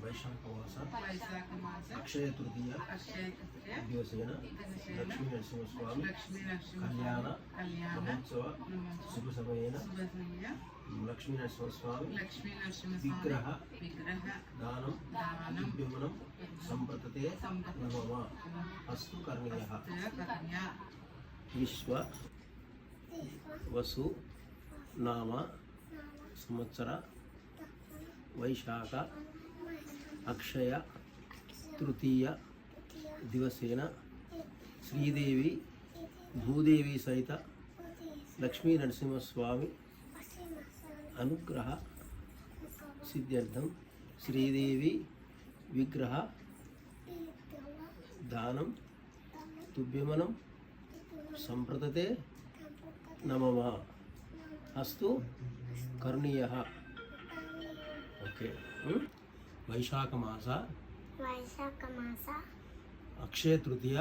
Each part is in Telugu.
వైశాఖ మాస అక్షయ తృతీయ దివసేన లక్ష్మీ నరసింహస్వామి కళ్యాణ మహోత్సవ శుభ సమయేన లక్ష్మీ నరసింహస్వామి విగ్రహ దానం దివ్యమనం సంప్రతతే నమః అస్తు కర్ణీయః. విశ్వ వసు నామ సంవత్సర వైశాఖ అక్షయ తృతీయ దివసేన శ్రీదేవి భూదేవి సహిత లక్ష్మీ నరసింహస్వామి అనుగ్రహ సిద్ధ్యర్థం శ్రీదేవి విగ్రహ దానం తుభ్యమనం సంప్రతతే నమః అస్తు కర్ణీయః. ఓకే. వైశాఖ మాస అక్షయ తృతీయ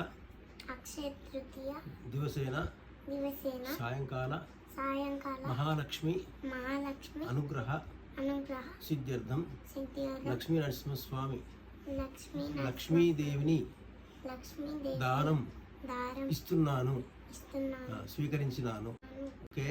దివసేన సాయంకాల మహాలక్ష్మి అనుగ్రహ సిద్ధ్యర్థం లక్ష్మీ నరసింహస్వామి లక్ష్మీదేవిని దానం ఇస్తున్నాను, స్వీకరించినాను. ఓకే.